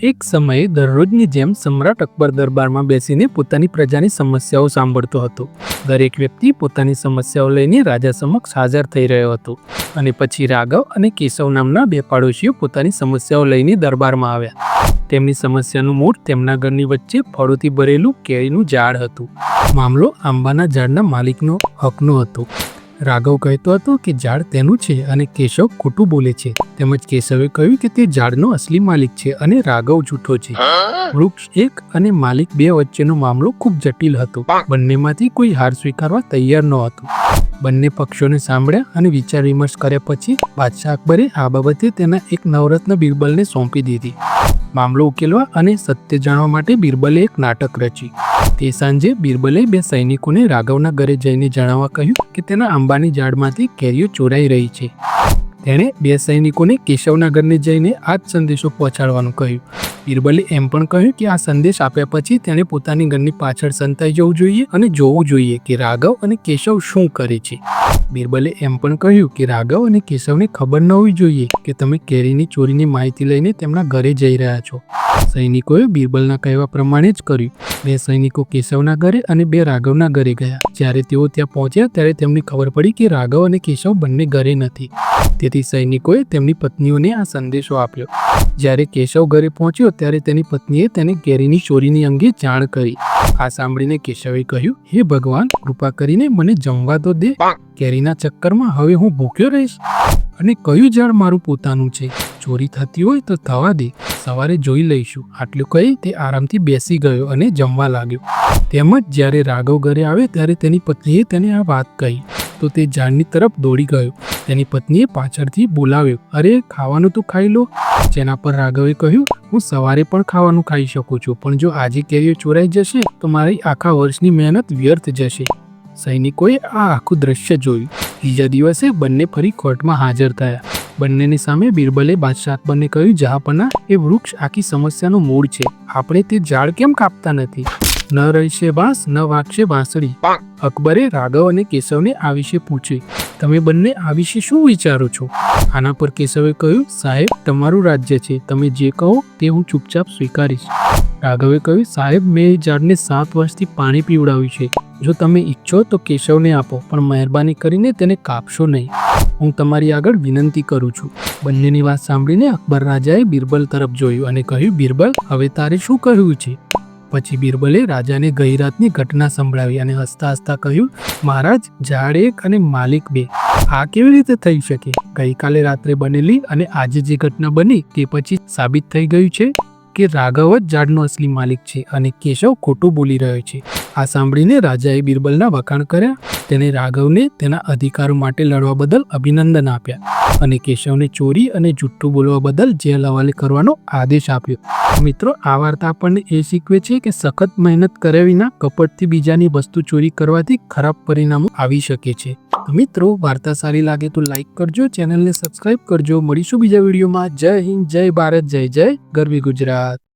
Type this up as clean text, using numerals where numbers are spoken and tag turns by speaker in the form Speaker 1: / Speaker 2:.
Speaker 1: એક સમયે દરરોજની જેમ સમ્રાટ અકબર દરબારમાં બેસીને પોતાની પ્રજાની સમસ્યાઓ સાંભળતો હતો. દરેક વ્યક્તિ પોતાની સમસ્યાઓ લઈને રાજા સમક્ષ હાજર થઈ રહ્યો હતો. અને પછી રાઘવ અને કેશવ નામના બે પાડોશીઓ પોતાની સમસ્યાઓ લઈને દરબારમાં આવ્યા. તેમની સમસ્યાનું મૂળ તેમના ઘરની વચ્ચે ફળોથી ભરેલું કેરીનું ઝાડ હતું. મામલો આંબાના ઝાડના માલિકનો હકનો હતો. રાઘવ કહેતો હતો કે ઝાડ તેનું છે અને કેશવ ખોટું બોલે છે. તેમજ કેશવે કહ્યું કે તે ઝાડનો અસલી માલિક છે અને રાઘવ જૂઠો છે. વૃક્ષ એક અને માલિક બે વચ્ચેનો મામલો ખૂબ જટિલ હતો. બંનેમાંથી કોઈ હાર સ્વીકારવા તૈયાર ન હતું. બંને પક્ષોને સાંભળ્યા અને વિચાર વિમર્શ કર્યા પછી બાદશાહ અકબરે આ બાબતે તેના એક નવરત્ન બિરબલને સોંપી દીધી. મામલો ઉકેલવા અને સત્ય જાણવા માટે બિરબલે એક નાટક રચ્યું. તે સાંજે બિરબલે બે સૈનિકોને રાઘવના ઘરે જઈને જણાવવા કહ્યું કે તેના આંબાની ઝાડમાંથી કેરીઓ ચોરાઈ રહી છે. તેણે બે સૈનિકોને કેશવના ઘરને જઈને આ જ સંદેશો પહોંચાડવાનું કહ્યું. બિરબલે એમ પણ કહ્યું કે આ સંદેશ આપ્યા પછી તેણે પોતાની ઘરની પાછળ સંતાઈ જવું જોઈએ અને જોવું જોઈએ કે રાઘવ અને કેશવ શું કરે છે. બિરબલે એમ પણ કહ્યું કે રાઘવ અને કેશવને ખબર ન હોવી જોઈએ કે તમે કેરીની ચોરીની માહિતી લઈને તેમના ઘરે જઈ રહ્યા છો. સૈનિકોએ બિરબલના કહેવા પ્રમાણે જ કર્યું. બે સૈનિકો કેશવના ઘરે અને બે રાઘવના ઘરે ગયા. જ્યારે તેઓ ત્યાં પહોંચ્યા ત્યારે તેમને ખબર પડી કે રાઘવ અને કેશવ બંને ઘરે નથી. તેથી સૈનિકોએ તેમની પત્નીઓને આ સંદેશો આપ્યો. જ્યારે કેશવ ઘરે પહોંચ્યો ત્યારે તેની પત્નીએ તેને કેરીની ચોરીની અંગે જાણ કરી. આ સાંભળીને કેશવે કહ્યું, હે ભગવાન, કૃપા કરીને મને જમવા તો દે. કેરીના ચક્કરમાં હવે હું ભૂખ્યો રહીશ. અને કયું ઝાડ મારું પોતાનું છે? ચોરી થતી હોય તો થવા દે, સવારે જોઈ લઈશું. આટલું કહી તે આરામથી બેસી ગયો અને જમવા લાગ્યો. તેમજ જ્યારે રાઘવ ઘરે આવ્યો ત્યારે તેની પત્નીએ તેને આ વાત કહી તો તે ઝાડની તરફ દોડી ગયો. તેની પત્નીએ પાછળથી બોલાવ્યો, અરે ખાવાનું તો ખાઈ લો. જેના પર રાઘવે કહ્યું, હું સવારે પણ ખાવાનું ખાઈ શકું છું, પણ જો આજે કેરીઓ ચોરાઈ જશે તો મારી આખા વર્ષની મહેનત વ્યર્થ જશે. સૈનિકોએ આ આખું દ્રશ્ય જોયું. બીજા દિવસે બંને ફરી કોર્ટમાં હાજર થયા. બંનેની સામે બિરબલે બાદશાહ અકબરને કહ્યું, જહાંપનાહ, એ વૃક્ષ આખી સમસ્યાનું મૂળ છે. આપણે તે ઝાડ કેમ કાપતા નથી? ન રહેશે બાંસ, ન વાગશે બાંસળી. અકબરે રાઘવ અને કેશવને આ વિશે પૂછ્યું, તમે બંને આ વિશે શું વિચારો છો? આના પર કેશવે કહ્યું, સાહેબ, તમારું રાજ્ય છે, તમે જે કહો તે હું ચૂપચાપ સ્વીકારીશ. રાઘવે કહ્યું, સાહેબ, મેં એ ઝાડને 7 વર્ષથી પાણી પીવડાવ્યું છે. જો તમે ઈચ્છો તો કેશવને આપો, પણ મહેરબાની કરીને તેને કાપશો નહીં. હું તમારી આગળ વિનંતી કરું છું. બંનેની વાત સાંભળીને અકબર રાજાએ બિરબલ તરફ જોયું અને કહ્યું, બિરબલ, હવે તારે શું કહ્યું છે? પછી બિરબલે રાજાને ગઈ રાતની ઘટના સંભળાવી અને હસતા હસતા કહ્યું, મહારાજ, ઝાડ એક અને માલિક બે. આ કેવી રીતે થઈ શકે? ગઈકાલે રાત્રે બનેલી અને આજે જે ઘટના બની તે પછી સાબિત થઈ ગયું છે કે રાઘવ જ ઝાડનો અસલી માલિક છે અને કેશવ ખોટું બોલી રહ્યો છે. આ સાંભળીને રાજાએ બિરબલના વખાણ કર્યા. તેને રાઘવને તેના અધિકારો માટે લડવા બદલ અભિનંદન આપ્યા અને કેશવને ચોરી અને જુઠ્ઠું બોલવા બદલ જેલ હવાલે કરવાનો આદેશ આપ્યો. મિત્રો, આ વાર્તા આપણને એ શીખવે છે કે સખત મહેનત કર્યા વિના કપટથી બીજાની વસ્તુ ચોરી કરવાથી ખરાબ પરિણામો આવી શકે છે. મિત્રો, વાર્તા સારી લાગે તો લાઈક કરજો, ચેનલને સબસ્ક્રાઇબ કરજો. મળીશું બીજા વિડીયોમાં. જય હિન્દ, જય ભારત, જય જય ગરવી ગુજરાત.